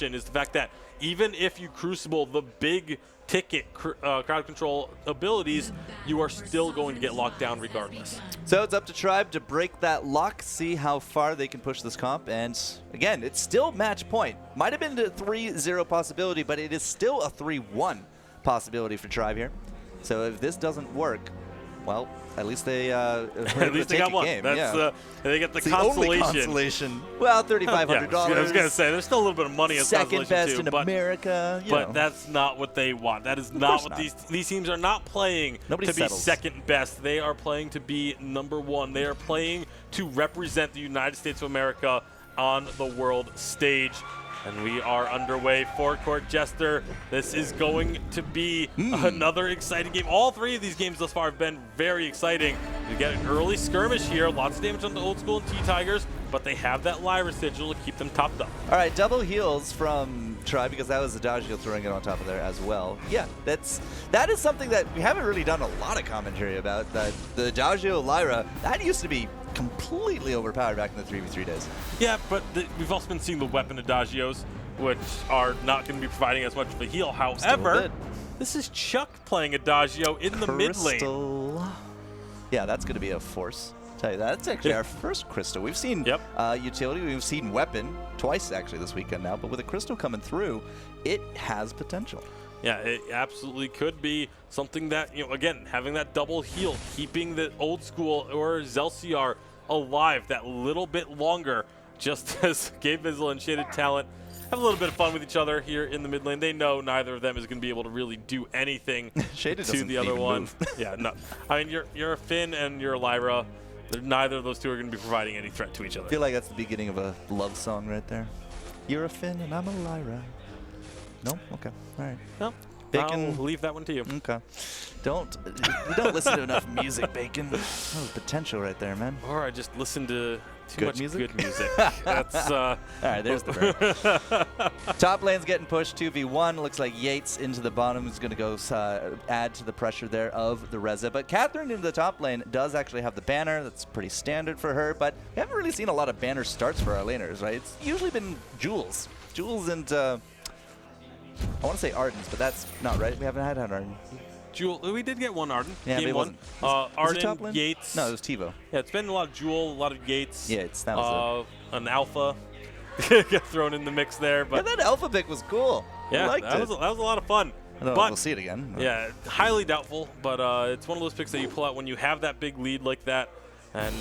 is the fact that even if you crucible the big ticket crowd control abilities, you are still going to get locked down regardless. So it's up to Tribe to break that lock, see how far they can push this comp, and again, it's still match point. Might have been a 3-0 possibility, but it is still a 3-1 possibility for Tribe here. So if this doesn't work, well, at least they at least they got one. Game. That's yeah. They get the it's consolation. The only consolation. Well, $3,500. Yeah, I was gonna say there's still a little bit of money as second best too, in America. But that's not what they want. That is not what these teams are not playing to be second best. They are playing to be number one. They are playing to represent the United States of America on the world stage. And we are underway. Forecourt Jester. This is going to be another exciting game. All three of these games thus far have been very exciting. You get an early skirmish here. Lots of damage on the Old School and T-Tigers, but they have that Lyra sigil to keep them topped up. All right, double heals from Tribe, because that was the dodge heal throwing it on top of there as well. Yeah, that is something that we haven't really done a lot of commentary about. That the dodge heal Lyra, that used to be completely overpowered back in the 3v3 days. Yeah, but we've also been seeing the weapon adagios, which are not going to be providing as much of a heal. However, this is Chuck playing adagio in the mid lane. Yeah, that's going to be a force. I'll tell you that. That's actually our first crystal. We've seen utility, we've seen weapon twice actually this weekend now, but with a crystal coming through, it has potential. Yeah, it absolutely could be something that, again, having that double heal, keeping the Old School or Zelciar alive that little bit longer, just as Gabe Vizzle and Shaded Talent have a little bit of fun with each other here in the mid lane. They know neither of them is going to be able to really do anything to the other one. Yeah, no. I mean, you're a Finn and you're a Lyra. Neither of those two are going to be providing any threat to each other. I feel like that's the beginning of a love song right there. You're a Finn and I'm a Lyra. No? Okay. All right. No. Bacon. I'll leave that one to you. Okay. We don't listen to enough music, Bacon. Oh, potential right there, man. Or I just listen to too much good music. That's all right, there's the break. Top lane's getting pushed 2v1. Looks like Yates into the bottom is going to go add to the pressure there of the Reza. But Catherine into the top lane does actually have the banner. That's pretty standard for her. But we haven't really seen a lot of banner starts for our laners, right? It's usually been Jules. Jules and I want to say Ardens, but that's not right. We haven't had an Arden. Jewel, we did get one Arden. Yeah, Game one. Arden, Yates. No, it was TiVo. Yeah, it's been a lot of Jewel, a lot of Yates. Yates, that was an Alpha. Got thrown in the mix there. But yeah, that Alpha pick was cool. Yeah, that was a lot of fun. I don't know if we'll see it again. Yeah, highly doubtful, but it's one of those picks that you pull out when you have that big lead like that, and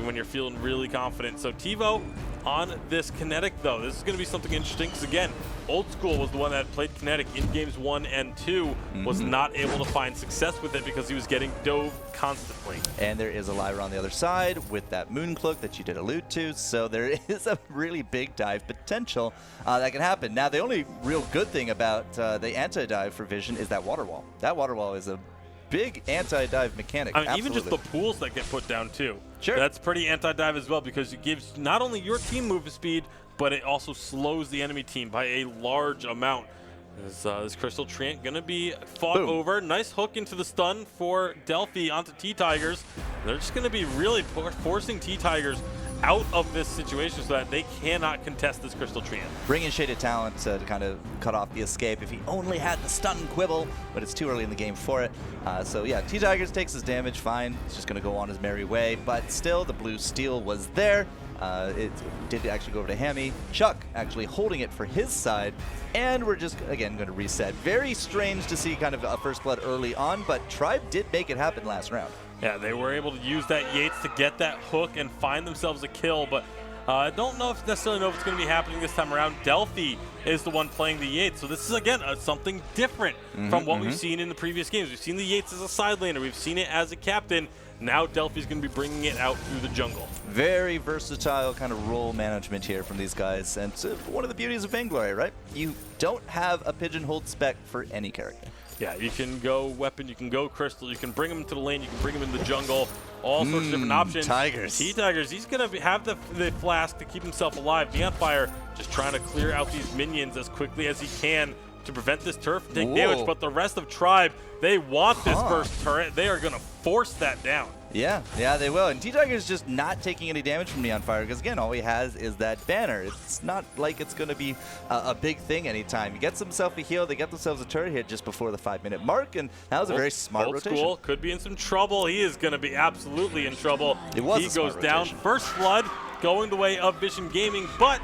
when you're feeling really confident. So TiVo on this Kinetic, though. This is going to be something interesting because, again, Old School was the one that played Kinetic in games 1 and 2, was not able to find success with it because he was getting dove constantly. And there is a Lyra on the other side with that Mooncloak that you did allude to, so there is a really big dive potential that can happen. Now, the only real good thing about the anti-dive for Vision is that water wall. That water wall is a big anti-dive mechanic. I mean, even just the pools that get put down too. Sure. That's pretty anti-dive as well because it gives not only your team movement speed, but it also slows the enemy team by a large amount. This Crystal Treant going to be fought over. Nice hook into the stun for Delphi onto T-Tigers. They're just going to be really forcing T-Tigers out of this situation so that they cannot contest this Crystal Treant. Bring in Shaded Talent to kind of cut off the escape if he only had the stun quibble, but it's too early in the game for it. So yeah, T-Tigers takes his damage, fine. He's just going to go on his merry way, but still the blue steel was there. It did actually go over to Hammy. Chuck actually holding it for his side, and we're just, again, going to reset. Very strange to see kind of a first blood early on, but Tribe did make it happen last round. Yeah, they were able to use that Yates to get that hook and find themselves a kill, but I don't necessarily know if it's going to be happening this time around. Delphi is the one playing the Yates, so this is, again, something different from what we've seen in the previous games. We've seen the Yates as a side laner. We've seen it as a captain. Now Delphi's going to be bringing it out through the jungle. Very versatile kind of role management here from these guys, and one of the beauties of Vainglory, right? You don't have a pigeonholed spec for any character. Yeah, you can go weapon, you can go crystal, you can bring him to the lane, you can bring him in the jungle, all sorts of different options. Tigers. T-Tigers, he's going to have the flask to keep himself alive. Vampire just trying to clear out these minions as quickly as he can to prevent this turf to take damage, but the rest of Tribe, they want this first turret. They are going to force that down. Yeah, they will. And T-Tiger's just not taking any damage from Neon Fire because, again, all he has is that banner. It's not like it's going to be a big thing anytime. He gets himself a heal. They get themselves a turret hit just before the 5-minute mark, and that was a very smart rotation. School could be in some trouble. He is going to be absolutely in trouble. It was he goes down. First Flood going the way of Vision Gaming, but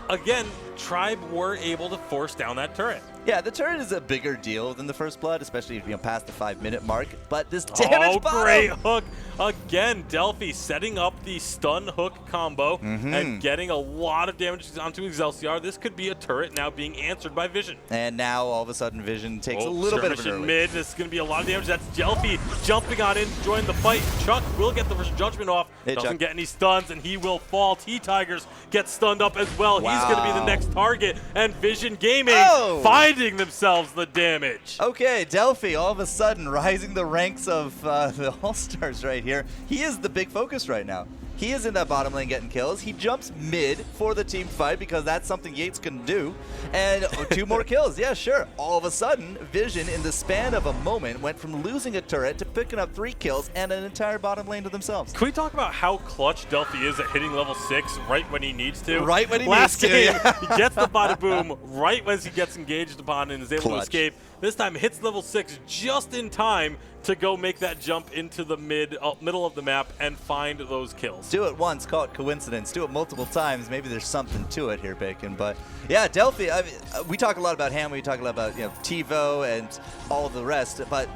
again, Tribe were able to force down that turret. Yeah, the turret is a bigger deal than the First Blood, especially past the 5-minute mark. But this damage bottom. Great hook. Again, Delphi setting up the stun hook combo and getting a lot of damage onto Excelsior. This could be a turret now being answered by Vision. And now all of a sudden Vision takes a little bit of an early. Mid. This is going to be a lot of damage. That's Delphi jumping on in to join the fight. Chuck will get the first judgment off. Doesn't get any stuns, and he will fall. T-Tigers get stunned up as well. He's going to be the next target. And Vision Gaming finding themselves the damage. Okay, Delphi all of a sudden rising the ranks of the All-Stars right here. He is the big focus right now. He is in that bottom lane getting kills. He jumps mid for the team fight because that's something Yates can do. And 2 more kills. Yeah, sure. All of a sudden, Vision, in the span of a moment, went from losing a turret to picking up 3 kills and an entire bottom lane to themselves. Can we talk about how clutch Delphi is at hitting level 6 right when he needs to? Right when he needs to. Last game, he gets the bada boom right when he gets engaged upon and is able to escape. This time hits level 6 just in time to go make that jump into the middle of the map and find those kills. Do it once, call it coincidence. Do it multiple times, maybe there's something to it here, Bacon. But yeah, Delphi, I mean, we talk a lot about Ham, we talk a lot about TiVo and all of the rest, but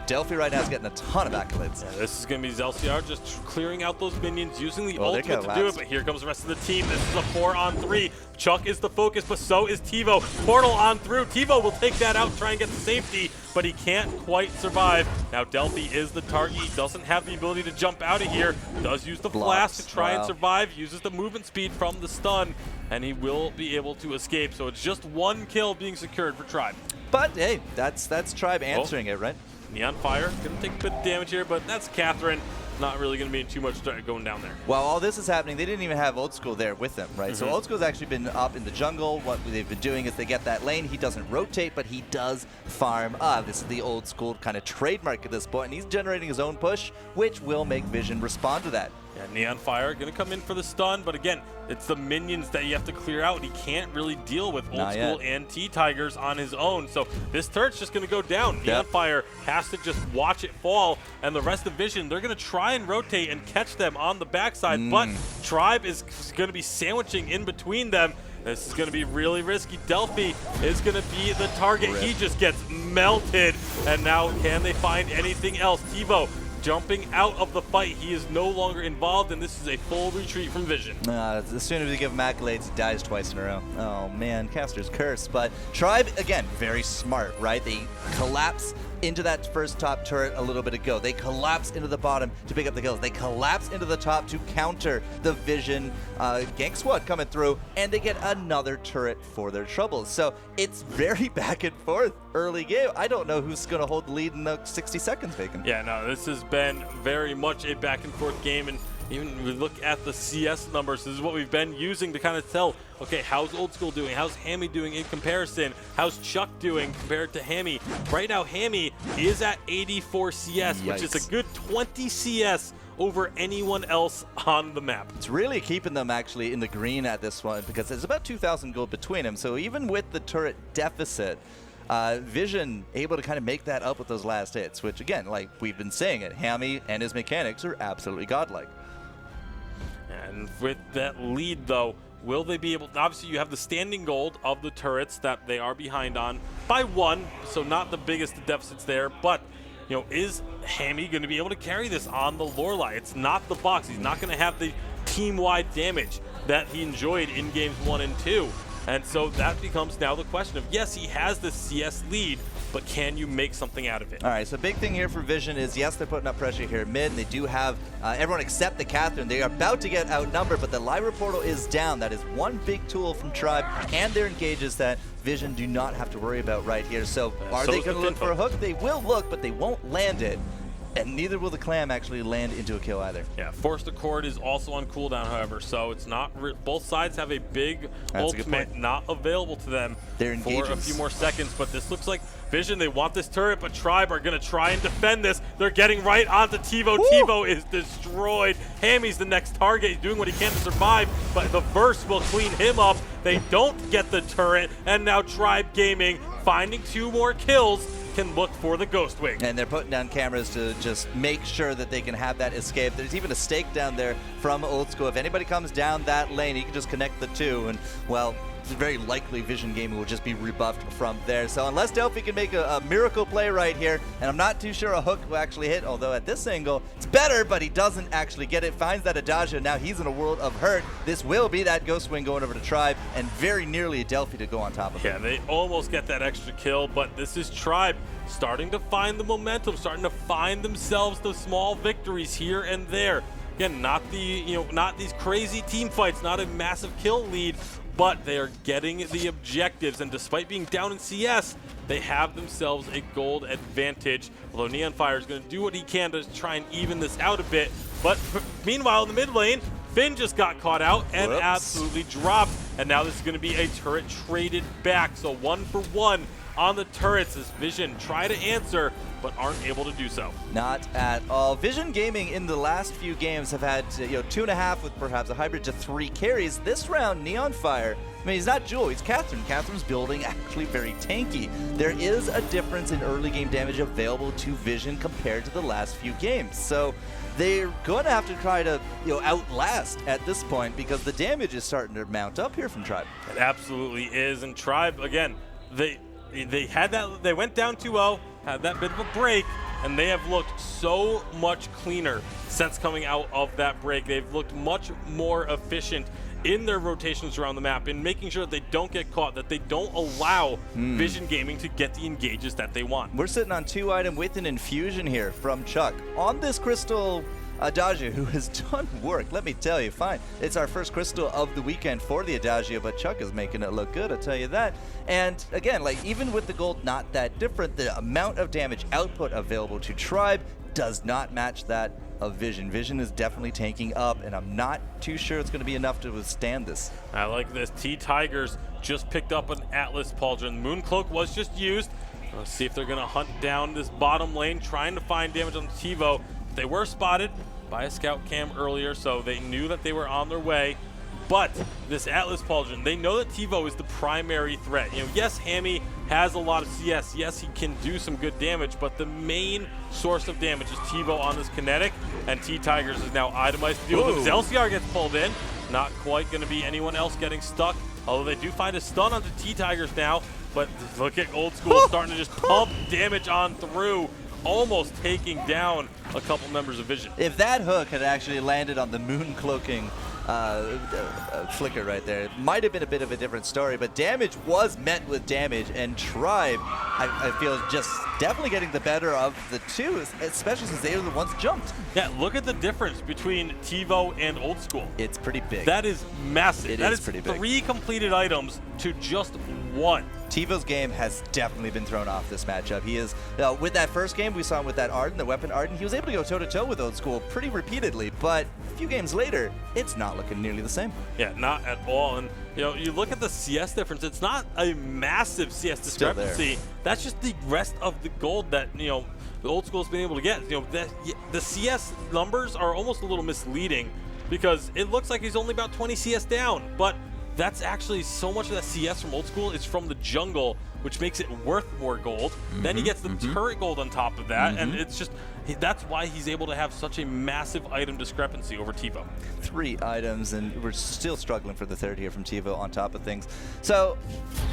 Delphi right now is getting a ton of accolades. Yeah, this is going to be Excelsior just clearing out those minions, using the ultimate to do it, but here comes the rest of the team. This is a 4-on-3. Chuck is the focus, but so is TiVo. Portal on through. TiVo will take that out, try and get the safety, but he can't quite survive. Now Delphi is the target. He doesn't have the ability to jump out of here. Does use the flash to try and survive. Uses the movement speed from the stun, and he will be able to escape. So it's just 1 kill being secured for Tribe. But hey, that's Tribe answering it, right? Neon Fire gonna take a bit of damage here, but that's Catherine. Not really going to be in too much going down there. While all this is happening, they didn't even have Old School there with them, right? So Old School's actually been up in the jungle. What they've been doing is they get that lane. He doesn't rotate, but he does farm. This is the Old School kind of trademark at this point, and he's generating his own push, which will make Vision respond to that. Yeah, Neon Fire going to come in for the stun, but again, it's the minions that you have to clear out. He can't really deal with Old School and T-Tigers on his own, so this turret's just going to go down. Neon Fire has to just watch it fall, and the rest of Vision, they're going to try and rotate and catch them on the backside, but Tribe is going to be sandwiching in between them. This is going to be really risky. Delphi is going to be the target. He just gets melted, and now can they find anything else? TiVo jumping out of the fight. He is no longer involved, and this is a full retreat from Vision. As soon as we give him accolades, he dies twice in a row. Oh man, Caster's curse. But Tribe, again, very smart, right? They collapse into that first top turret a little bit ago. They collapse into the bottom to pick up the kills. They collapse into the top to counter the Vision gank squad coming through, and they get another turret for their troubles. So it's very back and forth early game. I don't know who's going to hold the lead in the 60 seconds, Bacon. Yeah, no, this has been very much a back and forth game, and even when we look at the CS numbers, this is what we've been using to kind of tell, okay, how's Old School doing? How's Hammy doing in comparison? How's Chuck doing compared to Hammy? Right now, Hammy is at 84 CS, which is a good 20 CS over anyone else on the map. It's really keeping them actually in the green at this one because there's about 2,000 gold between them. So even with the turret deficit, Vision able to kind of make that up with those last hits, which again, like we've been saying it, Hammy and his mechanics are absolutely godlike. And with that lead, though, will they be able to, obviously you have the standing gold of the turrets that they are behind on by 1, so not the biggest deficits there, but you know, is Hammy going to be able to carry this on the Lorelei? It's not the box. He's not going to have the team-wide damage that he enjoyed in games 1 and 2. And so that becomes now the question of, yes, he has the CS lead, but can you make something out of it? All right, so big thing here for Vision is, yes, they're putting up pressure here mid, and they do have everyone except the Catherine. They are about to get outnumbered, but the Lyra portal is down. That is one big tool from Tribe and their engages that Vision do not have to worry about right here. So are they going to look for a hook? They will look, but they won't land it. and neither will the Clam actually land into a kill either. Yeah, Forced Accord is also on cooldown, however, so it's not. Both sides have a big ultimate not available to them for a few more seconds, but this looks like Vision, they want this turret, but Tribe are going to try and defend this. They're getting right onto TiVo. Woo! TiVo is destroyed. Hammy's the next target. He's doing what he can to survive, but the burst will clean him up. They don't get the turret, and now Tribe Gaming, finding 2 more kills, can look for the Ghost Wing. And they're putting down cameras to just make sure that they can have that escape. There's even a stake down there from Old School. If anybody comes down that lane, you can just connect the 2, and, well, it's very likely Vision Gaming will just be rebuffed from there. So unless Delphi can make a miracle play right here, and I'm not too sure a hook will actually hit, although at this angle, it's better, but he doesn't actually get it. Finds that Adagio, now he's in a world of hurt. This will be that Ghost Wing going over to Tribe, and very nearly a Delphi to go on top of it. Yeah, they almost get that extra kill, but this is Tribe starting to find the momentum, starting to find themselves the small victories here and there. Again, not these crazy team fights, not a massive kill lead, but they are getting the objectives, and despite being down in CS, they have themselves a gold advantage. Although Neon Fire is going to do what he can to try and even this out a bit, but meanwhile in the mid lane, Finn just got caught out and absolutely dropped, and now this is going to be a turret traded back, so 1 for 1 on the turrets as Vision try to answer, but aren't able to do so. Not at all. Vision Gaming in the last few games have had 2.5 with perhaps a hybrid to 3 carries. This round, Neon Fire, I mean, he's not Jewel, he's Catherine. Catherine's building actually very tanky. There is a difference in early game damage available to Vision compared to the last few games. So they're going to have to try to outlast at this point, because the damage is starting to mount up here from Tribe. It absolutely is, and Tribe, again, they had that, they went down 2-0, had that bit of a break, and they have looked so much cleaner since coming out of that break. They've looked much more efficient in their rotations around the map, in making sure that they don't get caught, that they don't allow Vision Gaming to get the engages that they want. We're sitting on 2 item with an infusion here from Chuck on this crystal. Adagio, who has done work, let me tell you, fine. It's our first crystal of the weekend for the Adagio, but Chuck is making it look good, I'll tell you that. And again, like, even with the gold not that different, the amount of damage output available to Tribe does not match that of Vision. Vision is definitely tanking up, and I'm not too sure it's going to be enough to withstand this. I like this. T-Tigers just picked up an Atlas Pauldron. Mooncloak was just used. Let's see if they're going to hunt down this bottom lane, trying to find damage on TiVo. They were spotted by a scout cam earlier, so they knew that they were on their way. But this Atlas Pauldron, they know that TiVo is the primary threat. Yes, Hammy has a lot of CS. Yes, he can do some good damage, but the main source of damage is TiVo on this kinetic, and T-Tigers is now itemized to deal with him. Zelsiar gets pulled in. Not quite going to be anyone else getting stuck, although they do find a stun onto T-Tigers now. But look at Old School starting to just pump damage on through, almost taking down a couple members of Vision. If that hook had actually landed on the moon cloaking flicker right there, it might have been a bit of a different story, but damage was met with damage, and Tribe, I feel, just definitely getting the better of the two, especially since they were the ones jumped. Yeah, look at the difference between TiVo and Old School. It's pretty big. That is massive. That is pretty big. 3 completed items to just 1. TiVo's game has definitely been thrown off this matchup. He is, with that first game, we saw him with that Arden, the weapon Arden, he was able to go toe-to-toe with Old School pretty repeatedly, but a few games later, it's not looking nearly the same. Yeah, not at all. And you look at the CS difference, it's not a massive CS discrepancy. That's just the rest of the gold that, the Old School's been able to get. The CS numbers are almost a little misleading, because it looks like he's only about 20 CS down, but that's actually so much of that CS from Old School is from the jungle, which makes it worth more gold. Then he gets the turret gold on top of that, and it's just, that's why he's able to have such a massive item discrepancy over TiVo. 3 items, and we're still struggling for the third here from TiVo on top of things. So,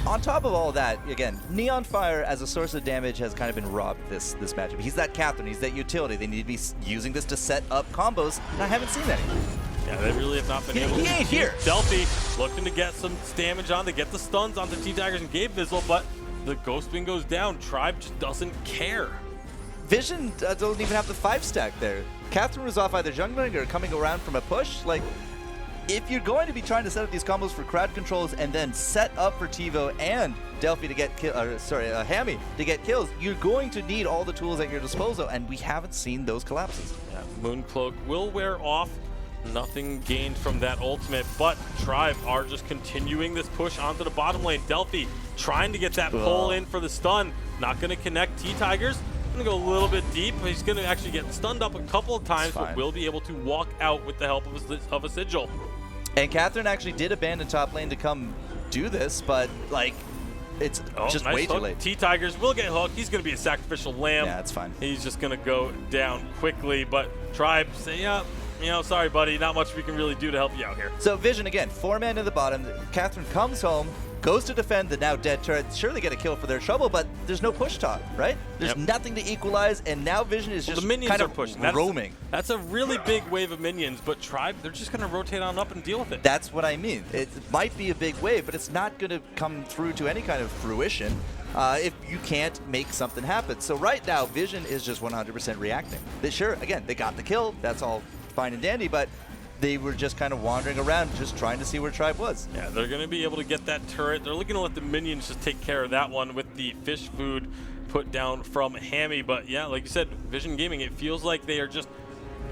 on top of all that, again, Neon Fire as a source of damage has kind of been robbed this matchup. He's that Catherine, he's that utility. They need to be using this to set up combos, and I haven't seen any. Yeah, they really have not been able to. He ain't here. Delphi looking to get some damage on, to get the stuns onto T-Tigers and Gabe Vizzle, but the Ghost Wing goes down. Tribe just doesn't care. Vision doesn't even have the 5 stack there. Catherine was off either jungling or coming around from a push. Like, if you're going to be trying to set up these combos for crowd controls and then set up for TiVo and Delphi to get Hammy to get kills, you're going to need all the tools at your disposal, and we haven't seen those collapses. Yeah, Mooncloak will wear off. Nothing gained from that ultimate, but Tribe are just continuing this push onto the bottom lane. Delphi trying to get that pull in for the stun. Not going to connect. T-Tigers going to go a little bit deep. He's going to actually get stunned up a couple of times, but will be able to walk out with the help of a Sigil. And Catherine actually did abandon top lane to come do this, but like, it's just nice way hook. too late. T-Tigers will get hooked. He's going to be a sacrificial lamb. Yeah, that's fine. He's just going to go down quickly, but Tribe say, yeah, you know, sorry, buddy, not much we can really do to help you out here. So Vision, again, 4-man in the bottom. Catherine comes home, goes to defend the now dead turret. Sure, they get a kill for their trouble, but there's no push top, right? There's nothing to equalize, and now Vision is just the minions kind are of pushing. roaming. That's a really big wave of minions, but Tribe, they're just going to rotate on up and deal with it. That's what I mean. It might be a big wave, but it's not going to come through to any kind of fruition if you can't make something happen. So right now, Vision is just 100% reacting. Sure, again, they got the kill. That's all fine and dandy, but they were just kind of wandering around, just trying to see where Tribe was. Yeah, they're going to be able to get that turret. They're looking to let the minions just take care of that one with the fish food put down from Hammy. But yeah, like you said, Vision Gaming, it feels like they are just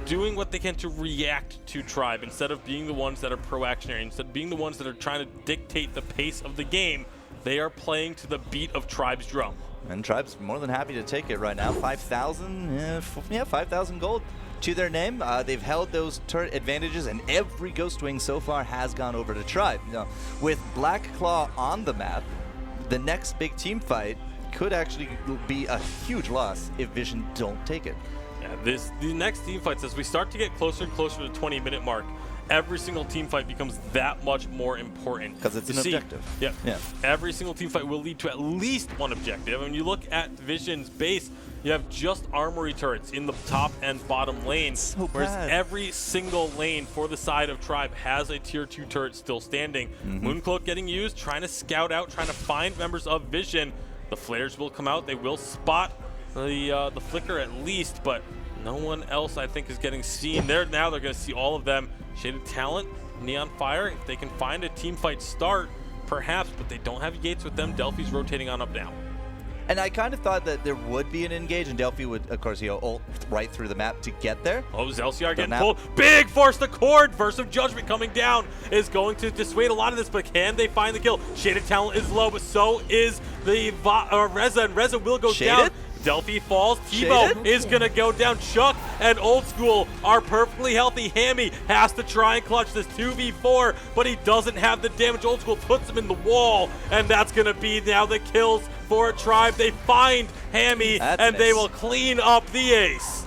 doing what they can to react to Tribe instead of being the ones that are proactionary, instead of being the ones that are trying to dictate the pace of the game. They are playing to the beat of Tribe's drum. And Tribe's more than happy to take it right now. 5,000, 5,000 gold to their name. They've held those turret advantages, and every Ghost Wing so far has gone over to Tribe. Now, with Black Claw on the map, the next big team fight could actually be a huge loss if Vision don't take it. Yeah, the next team fights, as we start to get closer and closer to the 20-minute mark, every single team fight becomes that much more important. Because it's an objective. Yeah. Every single team fight will lead to at least one objective. When you look at Vision's base, you have just armory turrets in the top and bottom lanes, whereas every single lane for the side of Tribe has a tier 2 turret still standing. Mooncloak getting used, trying to scout out, trying to find members of Vision. The flares will come out. They will spot the flicker at least, but no one else, I think, is getting seen. Now they're going to see all of them. Shaded Talent, Neon Fire, if they can find a team fight start, perhaps, but they don't have Yates with them. Delphi's rotating on up now. And I kind of thought that there would be an engage, and Delphi would, of course, ult right through the map to get there. Oh, Zelciar getting pulled. Big Force the Cord. Verse of Judgment coming down is going to dissuade a lot of this, but can they find the kill? Shaded Talent is low, but so is the Reza, and Reza will go down. Delphi falls. TiVo is going to go down. Chuck and Old School are perfectly healthy. Hammy has to try and clutch this 2v4, but he doesn't have the damage. Old School puts him in the wall, and that's going to be now the kills for Tribe. They find Hammy, and they will clean up the ace.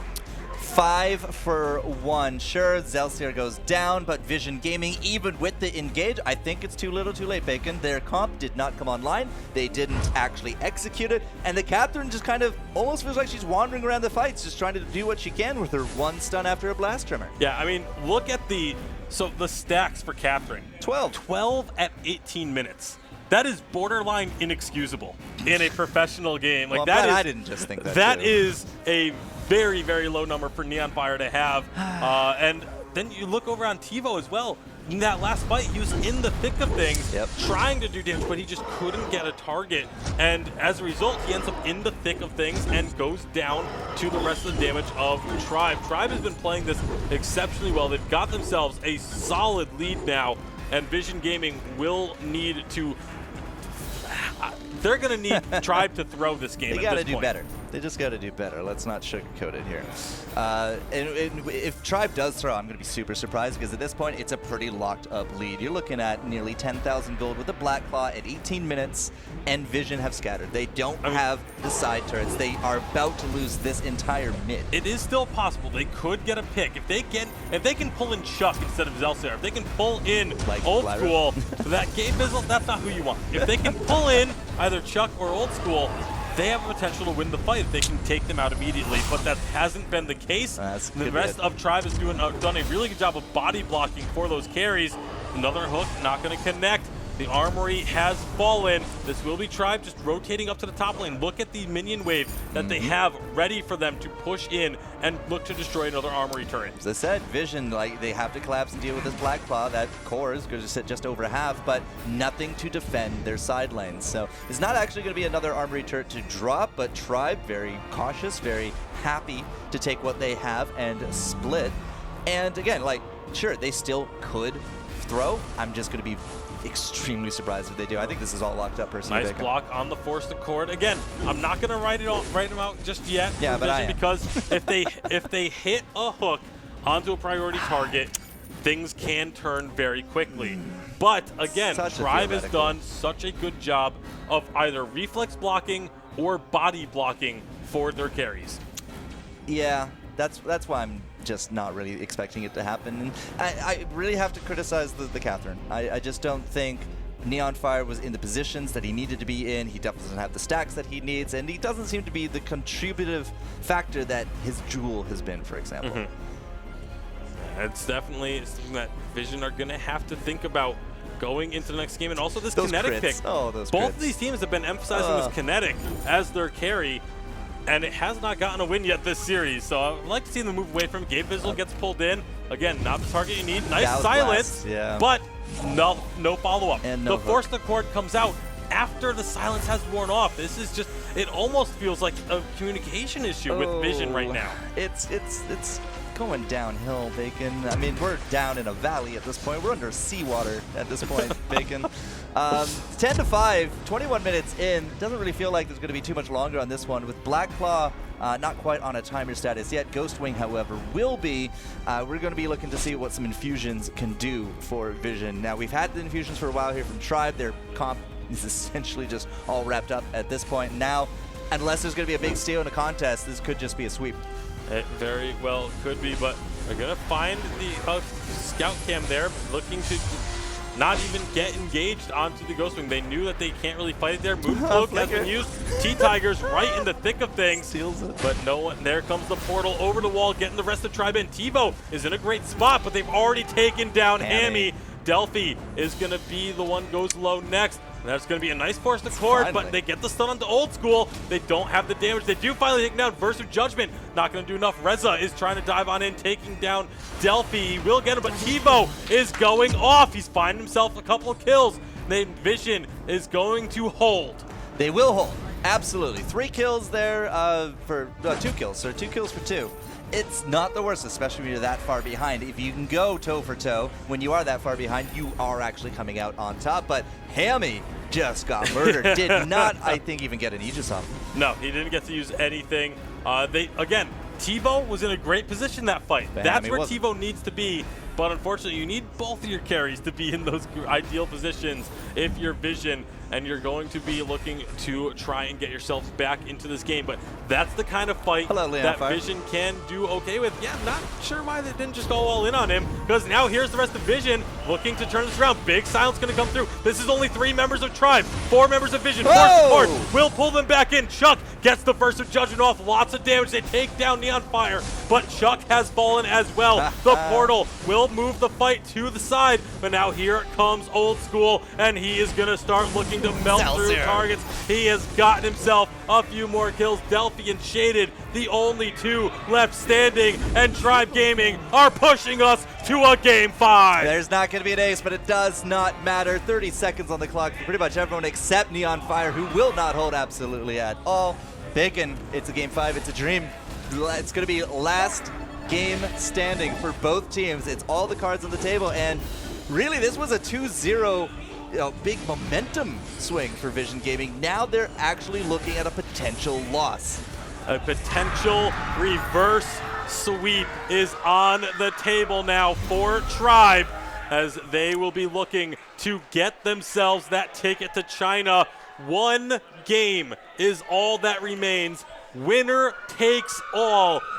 5 for 1. Sure, Zelciar goes down, but Vision Gaming, even with the engage, I think it's too little too late, Bacon. Their comp did not come online. They didn't actually execute it, and the Catherine just kind of almost feels like she's wandering around the fights, just trying to do what she can with her one stun after a blast tremor. Yeah, I mean, look at the stacks for Catherine. 12 at 18 minutes. That is borderline inexcusable in a professional game. Like, well, I didn't just think that. That is a very, very low number for Neon Fire to have. And then you look over on TiVo as well. In that last fight, he was in the thick of things, trying to do damage, but he just couldn't get a target. And as a result, he ends up in the thick of things and goes down to the rest of the damage of Tribe. Tribe has been playing this exceptionally well. They've got themselves a solid lead now, and Vision Gaming will need to... They're going to need Tribe to throw this game. They got to do better. They just got to do better. Let's not sugarcoat it here. And if Tribe does throw, I'm going to be super surprised, because at this point, it's a pretty locked up lead. You're looking at nearly 10,000 gold with a Black Claw at 18 minutes, and Vision have scattered. They don't have the side turrets. They are about to lose this entire mid. It is still possible. They could get a pick. If they can pull in Chuck instead of Zelciar, if they can pull in like Old School, that Game Bizzle, that's not who you want. If they can pull in either Chuck or Old School, they have the potential to win the fight if they can take them out immediately, but that hasn't been the case. The rest of Tribe has done a really good job of body blocking for those carries. Another hook, not going to connect. The Armory has fallen. This will be Tribe just rotating up to the top lane. Look at the minion wave that they have ready for them to push in and look to destroy another Armory turret. As I said, Vision, like, they have to collapse and deal with this Black Claw. That core is going to sit just over half, but nothing to defend their side lanes. So it's not actually going to be another Armory turret to drop, but Tribe, very cautious, very happy to take what they have and split. And again, like, sure, they still could throw. I'm just going to be extremely surprised if they do. I think this is all locked up personally. Nice block on the Force Accord. Again, I'm not going to write them out just yet. Yeah, but I am. Because if they hit a hook onto a priority target, things can turn very quickly. But again, Tribe has done such a good job of either reflex blocking or body blocking for their carries. Yeah, that's why I'm just not really expecting it to happen. And I really have to criticize the Catherine. I just don't think Neon Fire was in the positions that he needed to be in. He definitely doesn't have the stacks that he needs, and he doesn't seem to be the contributive factor that his Jewel has been, for example. It's definitely something that Vision are going to have to think about going into the next game. And also this those kinetic crits. pick. Oh, those Both crits. of these teams have been emphasizing this kinetic as their carry, and it has not gotten a win yet this series. So I'd like to see them move away from it. Gabe Visual gets pulled in. Again, not the target you need. Nice silence, but no follow-up. The Force Accord comes out after the silence has worn off. This is just, it almost feels like a communication issue with Vision right now. It's going downhill, Bacon. I mean, we're down in a valley at this point. We're under seawater at this point, Bacon. 10-5, 21 minutes in. Doesn't really feel like there's going to be too much longer on this one. With Black Claw not quite on a timer status yet. Ghostwing, however, will be. We're going to be looking to see what some infusions can do for Vision. Now, we've had the infusions for a while here from Tribe. Their comp is essentially just all wrapped up at this point. Now, unless there's going to be a big steal in a contest, this could just be a sweep. It very well could be, but they're going to find the scout cam there, looking to not even get engaged onto the Ghostwing. They knew that they can't really fight it there. Moonfloat has been used. T-Tigers right in the thick of things. Seals it. But no one. There comes the portal over the wall, getting the rest of Tribe in. T-Bo is in a great spot, but they've already taken down Hammy. Delphi is going to be the one goes low next. That's going to be a nice Force Accord, but they get the stun onto Old School. They don't have the damage. They do finally take down Versus Judgment. Not going to do enough. Reza is trying to dive on in, taking down Delphi. He will get him, but T-Bo is going off. He's finding himself a couple of kills. Vision is going to hold. They will hold. Absolutely. 3 kills there for 2 kills. So 2 kills for 2. It's not the worst, especially when you're that far behind. If you can go toe for toe, when you are that far behind, you are actually coming out on top. But Hammy just got murdered. Did not, I think, even get an Aegis off. No, he didn't get to use anything. Again, T-Bo was in a great position that fight. But that's where T-Bo needs to be. But unfortunately, you need both of your carries to be in those ideal positions if you're Vision, and you're going to be looking to try and get yourselves back into this game. But that's the kind of fight that Vision can do okay with. Yeah, not sure why they didn't just go all in on him, because now here's the rest of Vision looking to turn this around. Big silence going to come through. This is only 3 members of Tribe, 4 members of Vision. Force Accord will pull them back in. Chuck gets the Versus Judgment off. Lots of damage. They take down Neon Fire, but Chuck has fallen as well. The portal will move the fight to the side, but now here comes Old School, and he is going to start looking to melt through targets. He has gotten himself a few more kills. Delphi and Shaded, the only 2 left standing, and Tribe Gaming are pushing us to a Game 5. There's not going to be an ace, but it does not matter. 30 seconds on the clock for pretty much everyone except Neon Fire, who will not hold absolutely at all. Bacon, it's a Game 5. It's a dream. It's going to be last game standing for both teams. It's all the cards on the table, and really this was a 2-0 big momentum swing for Vision Gaming. Now they're actually looking at a potential loss. A potential reverse sweep is on the table now for Tribe, as they will be looking to get themselves that ticket to China. 1 game is all that remains. Winner takes all